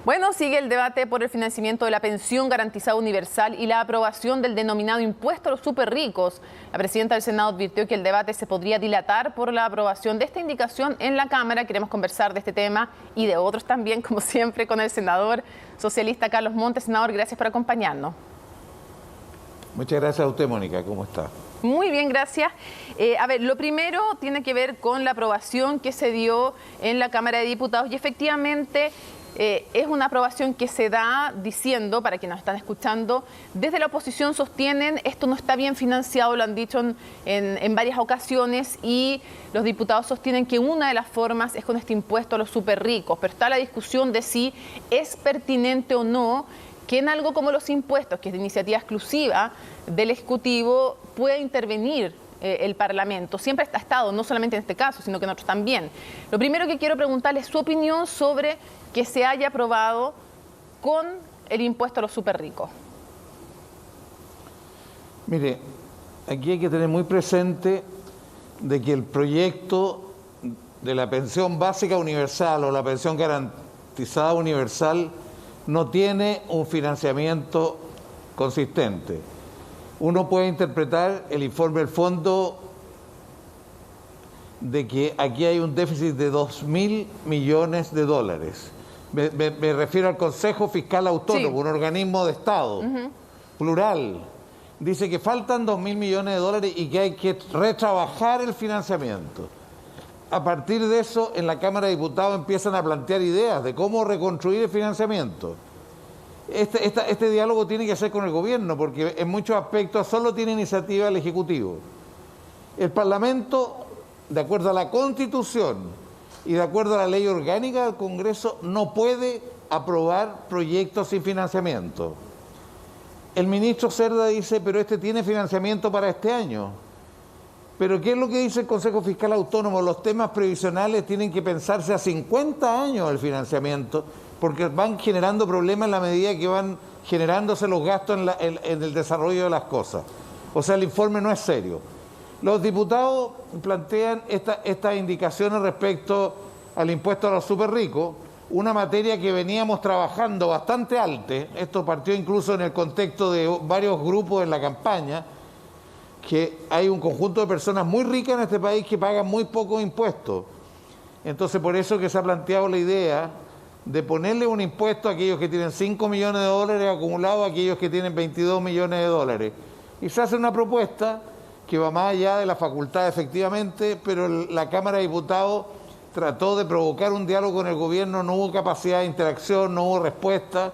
Bueno, sigue el debate por el financiamiento de la pensión garantizada universal y la aprobación del denominado impuesto a los superricos. La presidenta del Senado advirtió que el debate se podría dilatar por la aprobación de esta indicación en la Cámara. Queremos conversar de este tema y de otros también, como siempre, con el senador socialista Carlos Montes. Senador, gracias por acompañarnos. Muchas gracias a usted, Mónica. ¿Cómo está? Muy bien, gracias. A ver, lo primero tiene que ver con la aprobación que se dio en la Cámara de Diputados y efectivamente es una aprobación que se da diciendo, para quienes nos están escuchando, desde la oposición sostienen esto no está bien financiado, lo han dicho en varias ocasiones, y los diputados sostienen que una de las formas es con este impuesto a los superricos, pero está la discusión de si es pertinente o no que en algo como los impuestos, que es de iniciativa exclusiva del Ejecutivo, pueda intervenir el Parlamento. Siempre ha estado, no solamente en este caso, sino que en otros también. Lo primero que quiero preguntarle es su opinión sobre que se haya aprobado con el impuesto a los superricos. Mire, aquí hay que tener muy presente de que el proyecto de la pensión básica universal o la pensión garantizada universal no tiene un financiamiento consistente. Uno puede interpretar el informe del fondo de que aquí hay un déficit de 2.000 millones de dólares. Me refiero al Consejo Fiscal Autónomo, sí, un organismo de Estado, plural. Dice que faltan 2.000 millones de dólares y que hay que retrabajar el financiamiento. A partir de eso, en la Cámara de Diputados empiezan a plantear ideas de cómo reconstruir el financiamiento. Este diálogo tiene que ser con el gobierno, porque en muchos aspectos solo tiene iniciativa el Ejecutivo. El Parlamento, de acuerdo a la Constitución y de acuerdo a la ley orgánica del Congreso, no puede aprobar proyectos sin financiamiento. El ministro Cerda dice, pero este tiene financiamiento para este año. Pero ¿qué es lo que dice el Consejo Fiscal Autónomo? Los temas previsionales tienen que pensarse a 50 años el financiamiento, porque van generando problemas en la medida que van generándose los gastos en el desarrollo de las cosas. O sea, el informe no es serio. Los diputados plantean estas indicaciones respecto al impuesto a los superricos, una materia que veníamos trabajando bastante alta. Esto partió incluso en el contexto de varios grupos en la campaña, que hay un conjunto de personas muy ricas en este país que pagan muy pocos impuestos. Entonces, por eso que se ha planteado la idea de ponerle un impuesto a aquellos que tienen 5 millones de dólares acumulados a aquellos que tienen 22 millones de dólares. Y se hace una propuesta que va más allá de la facultad, efectivamente, pero la Cámara de Diputados trató de provocar un diálogo con el gobierno, no hubo capacidad de interacción, no hubo respuesta.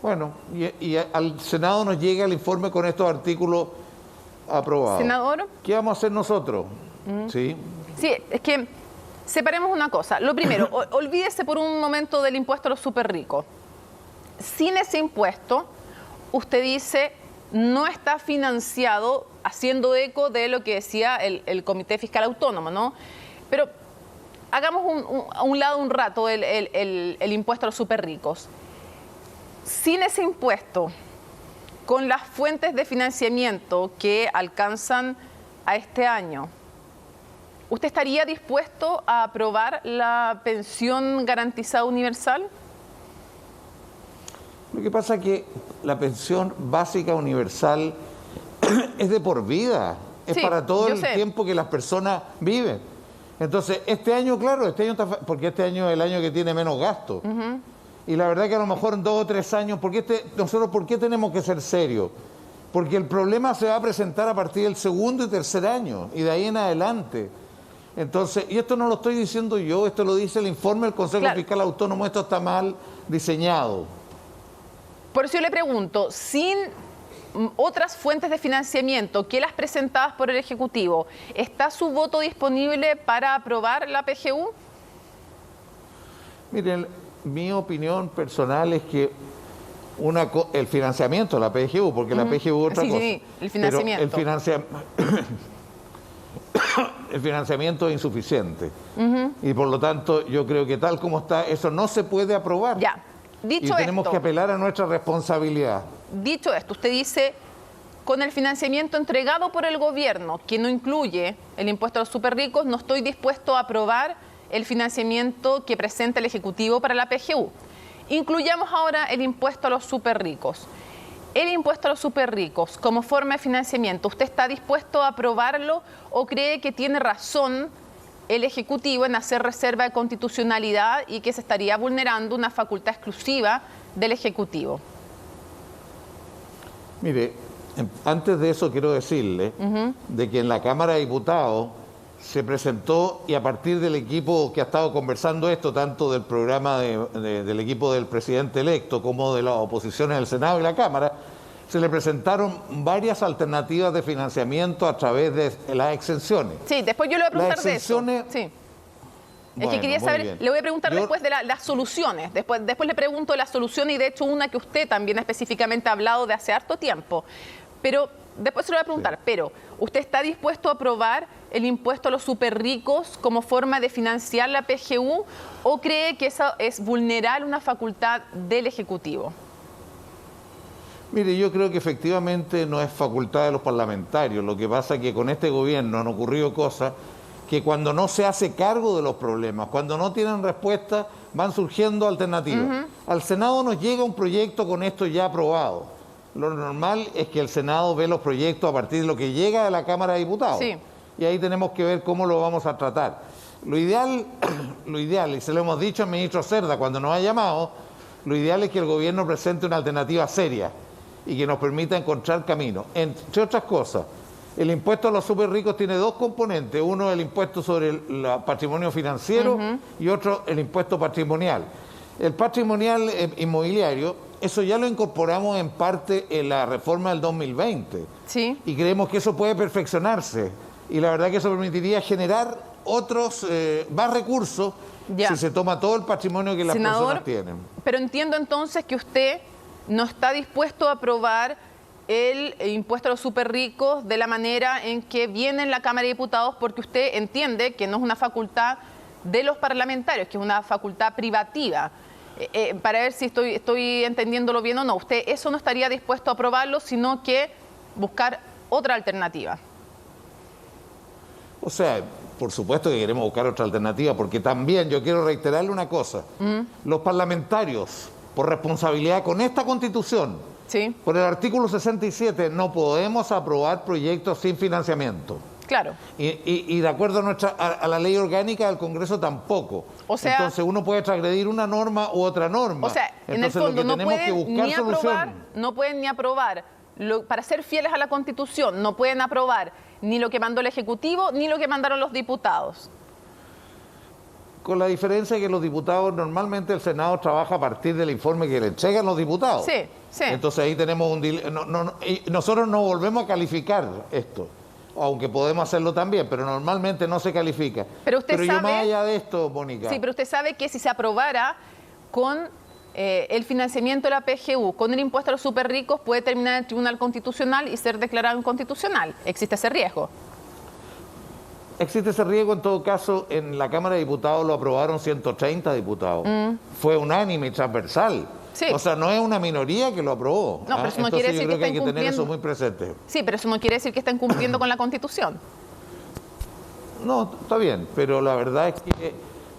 Bueno, y al Senado nos llega el informe con estos artículos aprobados. Senador. ¿Qué vamos a hacer nosotros? ¿Sí? Sí, es que separemos una cosa. Lo primero, olvídese por un momento del impuesto a los superricos. Sin ese impuesto, usted dice, no está financiado, haciendo eco de lo que decía el Comité Fiscal Autónomo, ¿no? Pero hagamos a un lado un rato el impuesto a los superricos. Sin ese impuesto, con las fuentes de financiamiento que alcanzan a este año, ¿usted estaría dispuesto a aprobar la pensión garantizada universal? Lo que pasa es que la pensión básica universal es de por vida, es para todo el tiempo que las personas viven. Entonces, este año, claro, porque este año es el año que tiene menos gasto. Y la verdad que a lo mejor en 2 o 3 años, nosotros, ¿por qué tenemos que ser serios? Porque el problema se va a presentar a partir del 2.º y 3.er año, y de ahí en adelante. Entonces, y esto no lo estoy diciendo yo, esto lo dice el informe del Consejo Fiscal Autónomo, esto está mal diseñado. Por eso yo le pregunto, sin otras fuentes de financiamiento que las presentadas por el Ejecutivo, ¿está su voto disponible para aprobar la PGU? Miren, mi opinión personal es que el financiamiento de la PGU, porque la PGU es otra cosa. Sí, el financiamiento. El financiamiento es insuficiente. Y por lo tanto, yo creo que tal como está, eso no se puede aprobar. Ya. Dicho tenemos que apelar a nuestra responsabilidad. Dicho esto, usted dice, con el financiamiento entregado por el gobierno, que no incluye el impuesto a los superricos, no estoy dispuesto a aprobar el financiamiento que presenta el Ejecutivo para la PGU. Incluyamos ahora el impuesto a los superricos. El impuesto a los superricos como forma de financiamiento, ¿usted está dispuesto a aprobarlo o cree que tiene razón el Ejecutivo en hacer reserva de constitucionalidad y que se estaría vulnerando una facultad exclusiva del Ejecutivo? Mire, antes de eso quiero decirle de que en la Cámara de Diputados se presentó, y a partir del equipo que ha estado conversando esto, tanto del programa del equipo del presidente electo como de las oposiciones del Senado y la Cámara, se le presentaron varias alternativas de financiamiento a través de las exenciones. Sí, después yo le voy a preguntar Las exenciones, de eso. Sí. Bueno, es que quería saber, le voy a preguntar después de las soluciones, después le pregunto de las soluciones y de hecho una que usted también específicamente ha hablado de hace harto tiempo, pero después se lo voy a preguntar, pero ¿usted está dispuesto a aprobar el impuesto a los superricos como forma de financiar la PGU o cree que eso es vulnerar una facultad del Ejecutivo? Mire, yo creo que efectivamente no es facultad de los parlamentarios. Lo que pasa es que con este gobierno han ocurrido cosas que cuando no se hace cargo de los problemas, cuando no tienen respuesta, van surgiendo alternativas. Al Senado nos llega un proyecto con esto ya aprobado. Lo normal es que el Senado ve los proyectos a partir de lo que llega de la Cámara de Diputados. Sí. Y ahí tenemos que ver cómo lo vamos a tratar. Lo ideal, y se lo hemos dicho al ministro Cerda cuando nos ha llamado, lo ideal es que el gobierno presente una alternativa seria y que nos permita encontrar camino. Entre otras cosas, el impuesto a los superricos tiene dos componentes. Uno, el impuesto sobre el patrimonio financiero y otro, el impuesto patrimonial. El patrimonial inmobiliario, eso ya lo incorporamos en parte en la reforma del 2020. Sí. Y creemos que eso puede perfeccionarse. Y la verdad que eso permitiría generar otros, más recursos si se toma todo el patrimonio que las personas tienen. Pero entiendo entonces que usted no está dispuesto a aprobar el impuesto a los superricos de la manera en que viene en la Cámara de Diputados porque usted entiende que no es una facultad de los parlamentarios, que es una facultad privativa. Para ver si estoy entendiéndolo bien o no, usted eso no estaría dispuesto a aprobarlo, sino que buscar otra alternativa. O sea, por supuesto que queremos buscar otra alternativa, porque también yo quiero reiterarle una cosa. Los parlamentarios, por responsabilidad con esta Constitución, sí, por el artículo 67, no podemos aprobar proyectos sin financiamiento. Claro. Y de acuerdo a la ley orgánica del Congreso tampoco. O sea, entonces uno puede transgredir una norma u otra norma. O sea, entonces, en el fondo no pueden ni aprobar, para ser fieles a la Constitución, no pueden aprobar ni lo que mandó el Ejecutivo ni lo que mandaron los diputados. Con la diferencia de que los diputados, normalmente el Senado trabaja a partir del informe que le entregan los diputados. Sí, sí. Entonces ahí tenemos nosotros no volvemos a calificar esto, aunque podemos hacerlo también, pero normalmente no se califica. Pero usted sabe, yo más allá de esto, Mónica. Sí, pero usted sabe que si se aprobara con el financiamiento de la PGU, con el impuesto a los superricos, puede terminar en el Tribunal Constitucional y ser declarado inconstitucional. ¿Existe ese riesgo? Existe ese riesgo, en todo caso, en la Cámara de Diputados lo aprobaron 130 diputados. Fue unánime y transversal. Sí. O sea, no es una minoría que lo aprobó. No, pero eso no quiere decir que estén hay que tener eso cumpliendo. muy presente. Sí, pero eso no quiere decir que estén cumpliendo con la Constitución. No, está bien, pero la verdad es que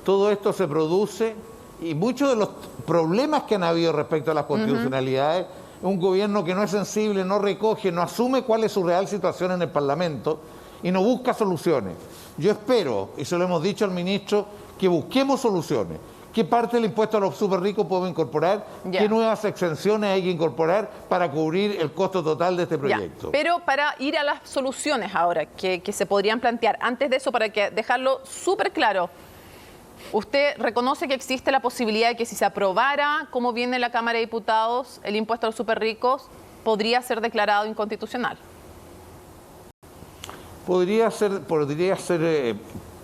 todo esto se produce y muchos de los problemas que han habido respecto a las constitucionalidades, un gobierno que no es sensible, no recoge, no asume cuál es su real situación en el Parlamento y no busca soluciones. Yo espero, y se lo hemos dicho al ministro, que busquemos soluciones. ¿Qué parte del impuesto a los superricos podemos incorporar? Ya. ¿Qué nuevas exenciones hay que incorporar para cubrir el costo total de este proyecto? Ya. Pero para ir a las soluciones ahora que se podrían plantear, antes de eso, para dejarlo súper claro, ¿usted reconoce que existe la posibilidad de que si se aprobara, como viene en la Cámara de Diputados, el impuesto a los superricos, podría ser declarado inconstitucional? Podría ser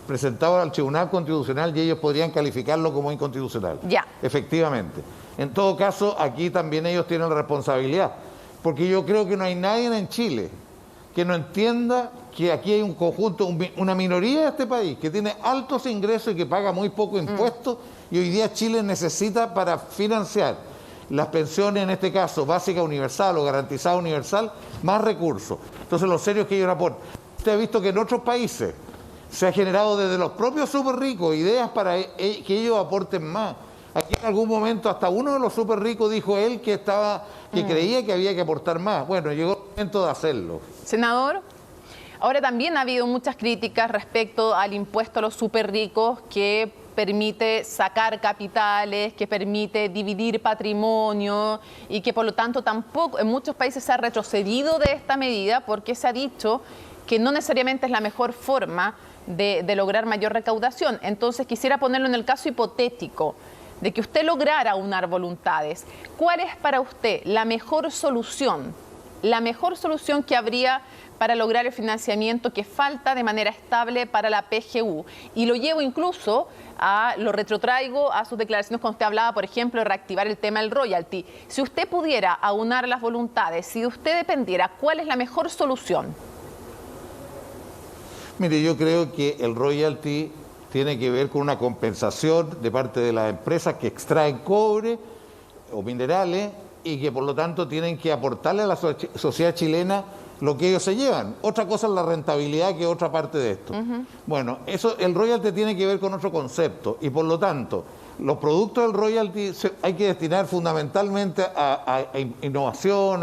presentado al Tribunal Constitucional y ellos podrían calificarlo como inconstitucional. Ya. Efectivamente. En todo caso, aquí también ellos tienen responsabilidad, porque yo creo que no hay nadie en Chile que no entienda que aquí hay un conjunto, una minoría de este país que tiene altos ingresos y que paga muy poco impuestos y hoy día Chile necesita para financiar las pensiones, en este caso básica universal o garantizada universal, más recursos. Entonces lo serio es que ellos aporten. Usted ha visto que en otros países se ha generado desde los propios súper ricos ideas para que ellos aporten más. Aquí en algún momento hasta uno de los súper ricos dijo él que creía que había que aportar más. Bueno, llegó el momento de hacerlo. Senador, ahora también ha habido muchas críticas respecto al impuesto a los súper ricos que permite sacar capitales, que permite dividir patrimonio y que por lo tanto tampoco en muchos países se ha retrocedido de esta medida porque se ha dicho que no necesariamente es la mejor forma de lograr mayor recaudación. Entonces quisiera ponerlo en el caso hipotético de que usted lograra aunar voluntades. ¿Cuál es para usted la mejor solución que habría para lograr el financiamiento que falta de manera estable para la PGU? Y lo llevo incluso lo retrotraigo a sus declaraciones cuando usted hablaba, por ejemplo, de reactivar el tema del royalty. Si usted pudiera aunar las voluntades, si de usted dependiera, ¿cuál es la mejor solución? Mire, yo creo que el royalty tiene que ver con una compensación de parte de las empresas que extraen cobre o minerales y que por lo tanto tienen que aportarle a la sociedad chilena lo que ellos se llevan. Otra cosa es la rentabilidad, que es otra parte de esto. Bueno, el royalty tiene que ver con otro concepto y por lo tanto los productos del royalty hay que destinar fundamentalmente a innovación,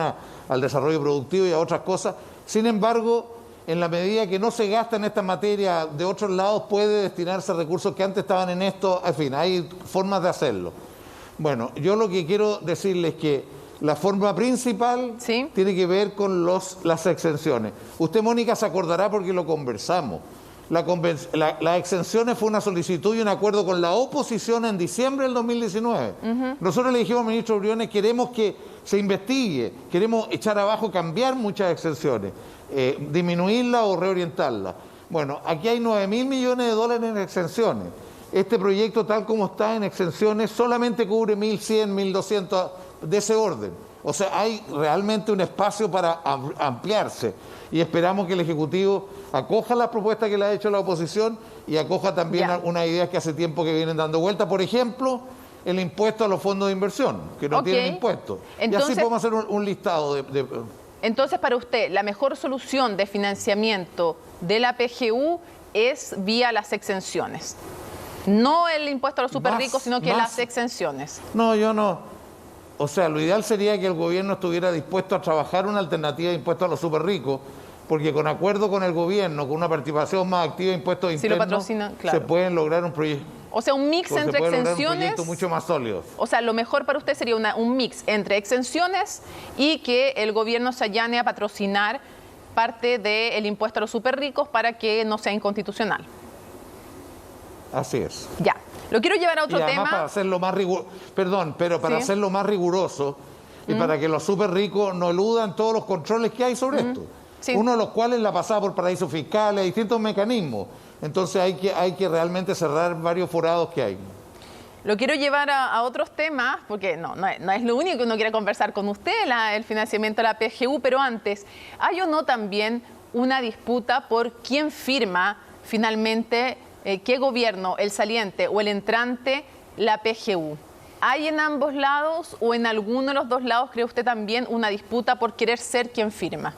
al desarrollo productivo y a otras cosas. Sin embargo, en la medida que no se gasta en esta materia de otros lados, puede destinarse recursos que antes estaban en esto. En fin, hay formas de hacerlo. Bueno, yo lo que quiero decirles es que la forma principal tiene que ver con las exenciones. Usted, Mónica, se acordará porque lo conversamos. Las exenciones fue una solicitud y un acuerdo con la oposición en diciembre del 2019. Nosotros le dijimos al ministro Briones, queremos que se investigue, queremos echar abajo, cambiar muchas exenciones, disminuirlas o reorientarlas. Bueno, aquí hay 9.000 millones de dólares en exenciones. Este proyecto, tal como está en exenciones, solamente cubre 1.100, 1.200 de ese orden. O sea, hay realmente un espacio para ampliarse y esperamos que el Ejecutivo acoja las propuestas que le ha hecho la oposición y acoja también unas ideas que hace tiempo que vienen dando vuelta. Por ejemplo, el impuesto a los fondos de inversión, que no tienen impuestos. Entonces, y así podemos hacer un listado Entonces, para usted, la mejor solución de financiamiento de la PGU es vía las exenciones. No el impuesto a los súper ricos, sino que las exenciones. No, yo no. O sea, lo ideal sería que el gobierno estuviera dispuesto a trabajar una alternativa de impuesto a los súper ricos, porque con acuerdo con el gobierno, con una participación más activa de impuestos internos, se pueden lograr un proyecto. O sea, un mix entre exenciones. Un proyecto mucho más sólido. O sea, lo mejor para usted sería un mix entre exenciones y que el gobierno se allane a patrocinar parte del impuesto a los súper ricos para que no sea inconstitucional. Así es. Ya. Lo quiero llevar a otro tema. Para hacerlo más hacerlo más riguroso y para que los súper ricos no eludan todos los controles que hay sobre esto. Uno de los cuales la pasada por paraísos fiscales, distintos mecanismos. Entonces hay que realmente cerrar varios forados que hay. Lo quiero llevar a otros temas, porque no es lo único que uno quiere conversar con usted, el financiamiento de la PGU, pero antes, ¿hay o no también una disputa por quién firma finalmente qué gobierno, el saliente o el entrante, la PGU? ¿Hay en ambos lados o en alguno de los dos lados, cree usted, también una disputa por querer ser quien firma?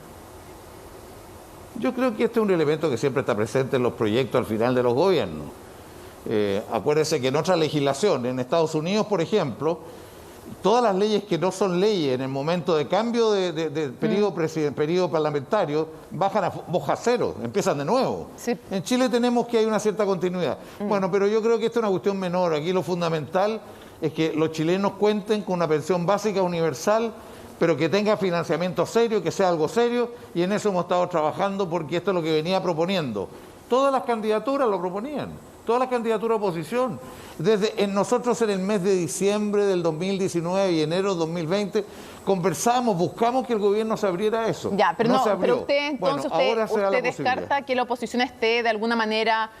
Yo creo que este es un elemento que siempre está presente en los proyectos al final de los gobiernos. Acuérdese que en otra legislación, en Estados Unidos, por ejemplo, todas las leyes que no son leyes en el momento de cambio de periodo parlamentario bajan a hoja cero, empiezan de nuevo. En Chile tenemos que hay una cierta continuidad. Bueno, pero yo creo que esta es una cuestión menor. Aquí lo fundamental es que los chilenos cuenten con una pensión básica universal, pero que tenga financiamiento serio, que sea algo serio, y en eso hemos estado trabajando porque esto es lo que venía proponiendo. Todas las candidaturas lo proponían, todas las candidaturas de oposición. Nosotros en el mes de diciembre del 2019 y enero del 2020 conversamos, buscamos que el gobierno se abriera a eso. Ya, pero pero usted entonces usted descarta que la oposición esté de alguna manera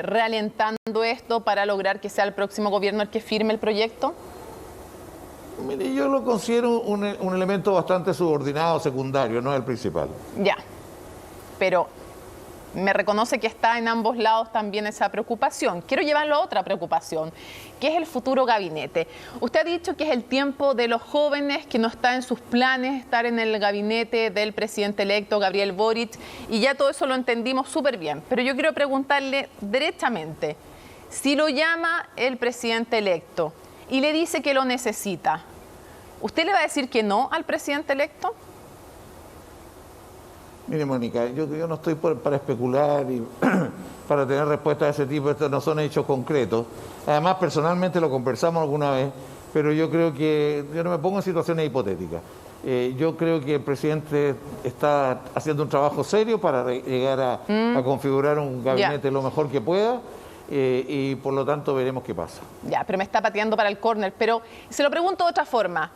ralentando esto para lograr que sea el próximo gobierno el que firme el proyecto. Mire, yo lo considero un elemento bastante subordinado, secundario, no es el principal. Ya, pero me reconoce que está en ambos lados también esa preocupación. Quiero llevarlo a otra preocupación, que es el futuro gabinete. Usted ha dicho que es el tiempo de los jóvenes, que no está en sus planes estar en el gabinete del presidente electo, Gabriel Boric, y ya todo eso lo entendimos súper bien. Pero yo quiero preguntarle derechamente, Si lo llama el presidente electo y le dice que lo necesita, ¿usted le va a decir que no al presidente electo? Mire, Mónica, yo no estoy para especular y para tener respuestas de ese tipo. Estos no son hechos concretos. Además, personalmente lo conversamos alguna vez, pero yo creo que yo no me pongo en situaciones hipotéticas. Yo creo que el presidente está haciendo un trabajo serio para llegar a configurar un gabinete lo mejor que pueda. Y por lo tanto veremos qué pasa. Ya, pero me está pateando para el córner. Pero se lo pregunto de otra forma.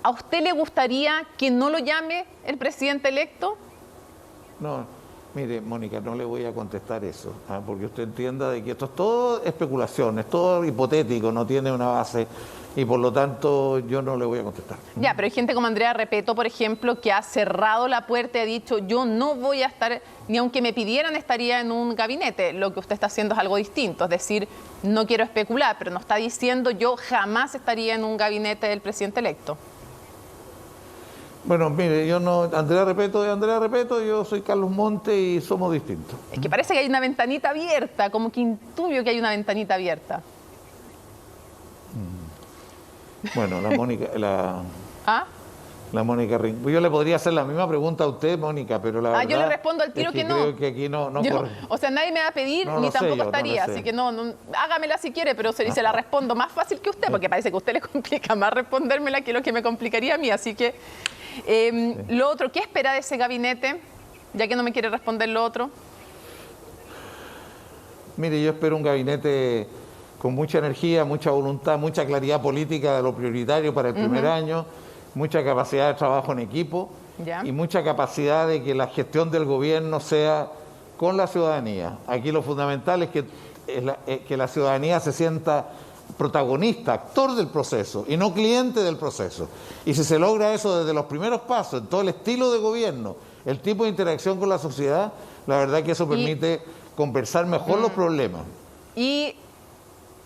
¿A usted le gustaría que no lo llame el presidente electo? No, mire, Mónica, no le voy a contestar eso, porque usted entienda de que esto es todo especulación, es todo hipotético, no tiene una base y por lo tanto yo no le voy a contestar. Ya, pero hay gente como Andrea Repeto, por ejemplo, que ha cerrado la puerta y ha dicho yo no voy a estar, ni aunque me pidieran estaría en un gabinete. Lo que usted está haciendo es algo distinto, es decir, no quiero especular, pero no está diciendo yo jamás estaría en un gabinete del presidente electo. Bueno, mire, yo no, Andrea Repeto, yo soy Carlos Monte y somos distintos. Es que parece que hay una ventanita abierta, como que intuyo que hay una ventanita abierta. Bueno, la Mónica, ¿Ah? la Mónica Ring. Yo le podría hacer la misma pregunta a usted, Mónica, pero la verdad yo le respondo al tiro es que no. creo que aquí no corre. O sea, nadie me va a pedir, No ni lo sé tampoco yo, estaría, no lo sé. así que no, hágamela si quiere, pero se la respondo más fácil que usted, porque parece que a usted le complica más respondérmela que lo que me complicaría a mí, así que... Lo otro, ¿qué espera de ese gabinete? Ya que no me quiere responder lo otro. Mire, yo espero un gabinete con mucha energía, mucha voluntad, mucha claridad política de lo prioritario para el primer año, mucha capacidad de trabajo en equipo y mucha capacidad de que la gestión del gobierno sea con la ciudadanía. Aquí lo fundamental es que la ciudadanía se sienta protagonista, actor del proceso y no cliente del proceso. Y si se logra eso desde los primeros pasos, en todo el estilo de gobierno, el tipo de interacción con la sociedad, la verdad que eso permite conversar mejor los problemas. ¿Y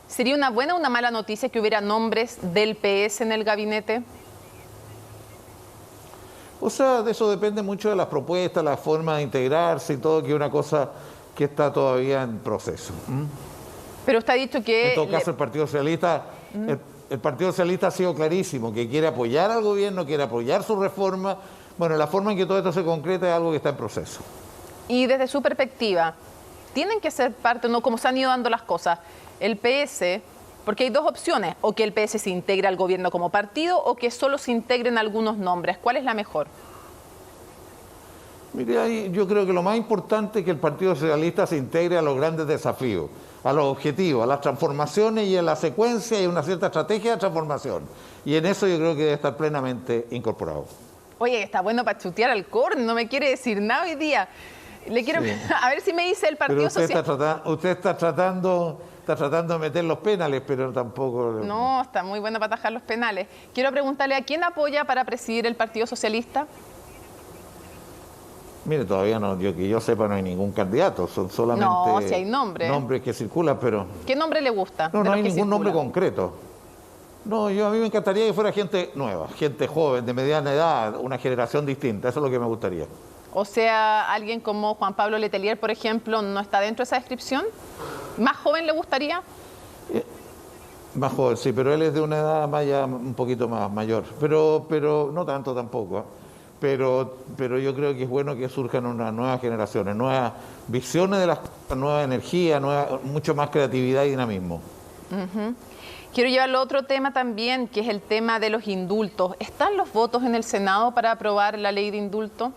sería una buena o una mala noticia que hubiera nombres del PS en el gabinete? O sea, de eso depende mucho de las propuestas, la forma de integrarse y todo, que es una cosa que está todavía en proceso. Pero usted ha dicho que... En todo caso, el Partido Socialista, el Partido Socialista ha sido clarísimo, que quiere apoyar al gobierno, quiere apoyar su reforma. Bueno, la forma en que todo esto se concreta es algo que está en proceso. Y desde su perspectiva, ¿tienen que ser parte, no como se han ido dando las cosas, el PS, porque hay dos opciones, o que el PS se integre al gobierno como partido, o que solo se integren algunos nombres? ¿Cuál es la mejor? Mire, ahí yo creo que lo más importante es que el Partido Socialista se integre a los grandes desafíos, a los objetivos, a las transformaciones y en la secuencia y una cierta estrategia de transformación. Y en eso yo creo que debe estar plenamente incorporado. Oye, está bueno para chutear al córner, no me quiere decir nada hoy día. Le quiero a ver si me dice el Partido Socialista. Usted está tratando de meter los penales, pero tampoco... No, está muy bueno para atajar los penales. Quiero preguntarle a quién apoya para presidir el Partido Socialista. Mire, todavía no, que yo sepa, no hay ningún candidato, son solamente si hay nombres que circulan, pero... ¿Qué nombre le gusta? No hay ningún nombre concreto. No, a mí me encantaría que fuera gente nueva, gente joven, de mediana edad, una generación distinta, eso es lo que me gustaría. O sea, alguien como Juan Pablo Letelier, por ejemplo, ¿no está dentro de esa descripción? ¿Más joven le gustaría? Más joven, sí, pero él es de una edad ya un poquito más mayor, pero no tanto tampoco, Pero yo creo que es bueno que surjan unas nuevas generaciones, nuevas visiones de las cosas, nueva energía, mucho más creatividad y dinamismo. Quiero llevarlo a otro tema también, que es el tema de los indultos. ¿Están los votos en el Senado para aprobar la ley de indulto?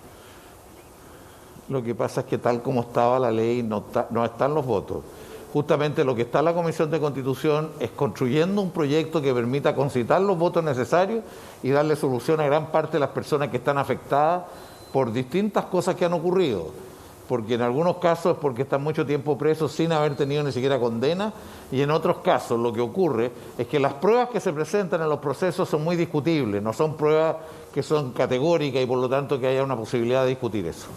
Lo que pasa es que tal como estaba la ley no están los votos. Justamente lo que está en la Comisión de Constitución es construyendo un proyecto que permita concitar los votos necesarios y darle solución a gran parte de las personas que están afectadas por distintas cosas que han ocurrido. Porque en algunos casos es porque están mucho tiempo presos sin haber tenido ni siquiera condena, y en otros casos lo que ocurre es que las pruebas que se presentan en los procesos son muy discutibles, no son pruebas que son categóricas y por lo tanto que haya una posibilidad de discutir eso.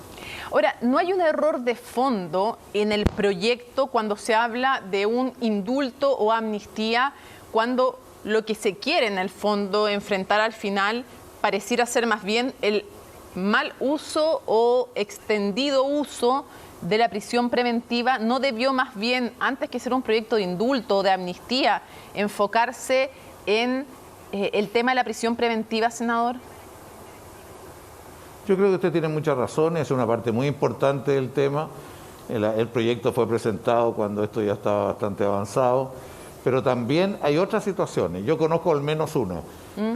Ahora, ¿no hay un error de fondo en el proyecto cuando se habla de un indulto o amnistía, cuando lo que se quiere en el fondo enfrentar al final pareciera ser más bien el mal uso o extendido uso de la prisión preventiva, ¿no debió más bien, antes que ser un proyecto de indulto o de amnistía, enfocarse en el tema de la prisión preventiva, senador? Yo creo que usted tiene muchas razones, es una parte muy importante del tema. El proyecto fue presentado cuando esto ya estaba bastante avanzado, pero también hay otras situaciones, yo conozco al menos una.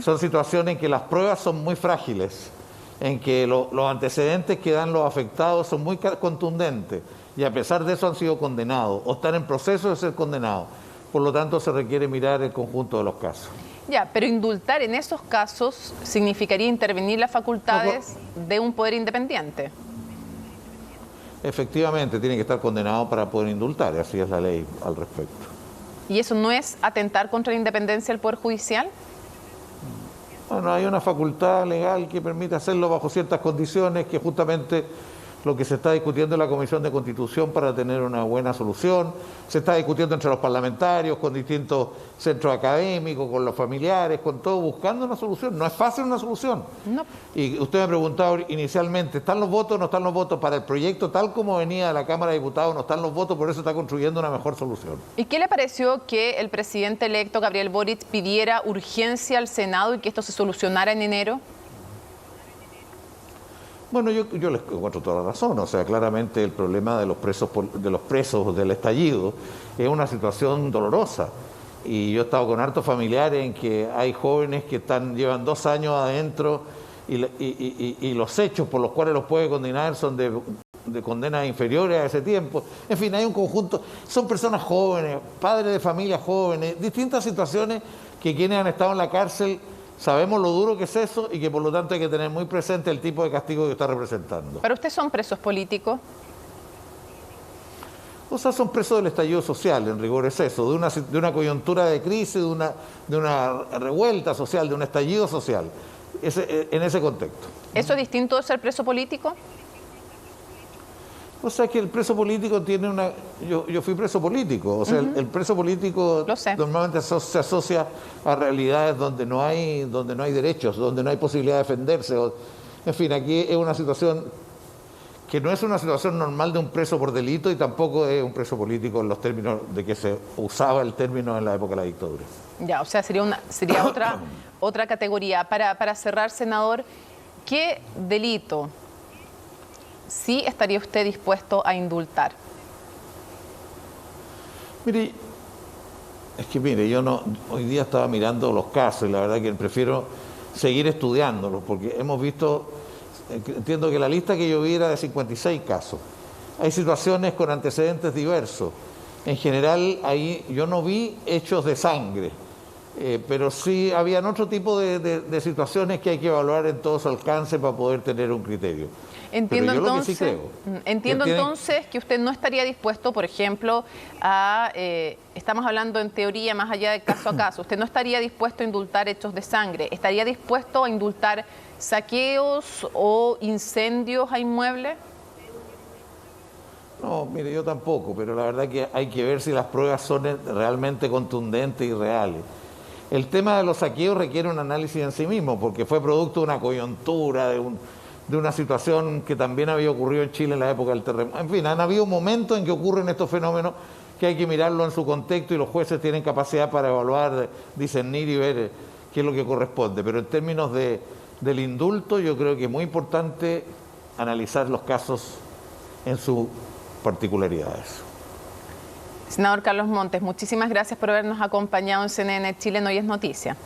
Son situaciones en que las pruebas son muy frágiles, en que los antecedentes que dan los afectados son muy contundentes y a pesar de eso han sido condenados o están en proceso de ser condenados. Por lo tanto, se requiere mirar el conjunto de los casos. Ya, pero indultar en esos casos significaría intervenir las facultades de un poder independiente. Efectivamente, tiene que estar condenado para poder indultar, y así es la ley al respecto. ¿Y eso no es atentar contra la independencia del Poder Judicial? Bueno, hay una facultad legal que permite hacerlo bajo ciertas condiciones, que justamente lo que se está discutiendo en la Comisión de Constitución para tener una buena solución. Se está discutiendo entre los parlamentarios, con distintos centros académicos, con los familiares, con todo, buscando una solución. No es fácil una solución. No. Y usted me preguntaba inicialmente, ¿están los votos o no están los votos para el proyecto tal como venía de la Cámara de Diputados? No están los votos, por eso está construyendo una mejor solución. ¿Y qué le pareció que el presidente electo, Gabriel Boric, pidiera urgencia al Senado y que esto se solucionara en enero? Bueno, yo les encuentro toda la razón. O sea, claramente el problema de los presos del estallido es una situación dolorosa. Y yo he estado con hartos familiares en que hay jóvenes que llevan 2 años adentro y los hechos por los cuales los puede condenar son de condenas inferiores a ese tiempo. En fin, hay un conjunto, son personas jóvenes, padres de familias jóvenes, distintas situaciones que quienes han estado en la cárcel sabemos lo duro que es eso y que por lo tanto hay que tener muy presente el tipo de castigo que está representando. ¿Para usted son presos políticos? O sea, son presos del estallido social, en rigor es eso, de una coyuntura de crisis, de una revuelta social, de un estallido social, en ese contexto. ¿Eso es distinto de ser preso político? O sea, que el preso político tiene una... Yo fui preso político, o sea, el preso político normalmente se asocia a realidades donde no hay derechos, donde no hay posibilidad de defenderse. En fin, aquí es una situación que no es una situación normal de un preso por delito y tampoco es un preso político en los términos de que se usaba el término en la época de la dictadura. Ya, o sea, sería otra categoría. Para cerrar, senador, ¿qué delito sí estaría usted dispuesto a indultar? Mire, yo hoy día estaba mirando los casos y la verdad que prefiero seguir estudiándolos porque hemos visto, entiendo que la lista que yo vi era de 56 casos. Hay situaciones con antecedentes diversos. En general, ahí yo no vi hechos de sangre, pero sí habían otro tipo de situaciones que hay que evaluar en todo su alcance para poder tener un criterio. Entiendo entonces que usted no estaría dispuesto, por ejemplo, estamos hablando en teoría más allá de caso a caso, usted no estaría dispuesto a indultar hechos de sangre, ¿estaría dispuesto a indultar saqueos o incendios a inmuebles? No, mire, yo tampoco, pero la verdad que hay que ver si las pruebas son realmente contundentes y reales. El tema de los saqueos requiere un análisis en sí mismo, porque fue producto de una coyuntura, de una situación que también había ocurrido en Chile en la época del terremoto. En fin, han habido momentos en que ocurren estos fenómenos que hay que mirarlo en su contexto y los jueces tienen capacidad para evaluar, discernir y ver qué es lo que corresponde. Pero en términos del indulto, yo creo que es muy importante analizar los casos en sus particularidades. Senador Carlos Montes, muchísimas gracias por habernos acompañado en CNN Chile Hoy es Noticia.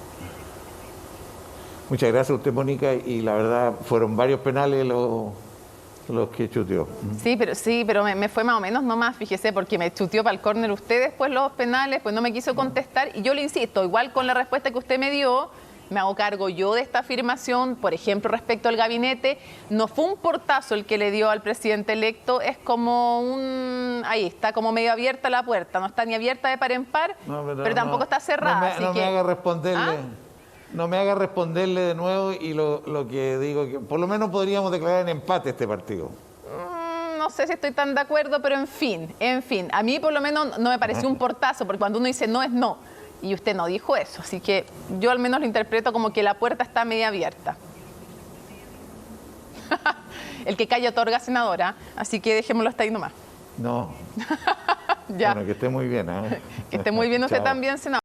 Muchas gracias a usted, Mónica, y la verdad fueron varios penales los que chuteó. Sí, pero me fue más o menos nomás, fíjese, porque me chuteó para el córner usted después los penales, pues no me quiso contestar, y yo le insisto, igual con la respuesta que usted me dio, me hago cargo yo de esta afirmación, por ejemplo, respecto al gabinete, no fue un portazo el que le dio al presidente electo, es como ahí está como medio abierta la puerta, no está ni abierta de par en par, pero tampoco está cerrada. Me haga responderle. No me haga responderle de nuevo y lo que digo, que por lo menos podríamos declarar en empate este partido. No sé si estoy tan de acuerdo, pero en fin, a mí por lo menos no me pareció un portazo, porque cuando uno dice no es no, y usted no dijo eso, así que yo al menos lo interpreto como que la puerta está media abierta. el que calla otorga, senadora, así que dejémoslo hasta ahí nomás. No. Ya. Bueno, que esté muy bien. Que esté muy bien usted Chao. también, senador.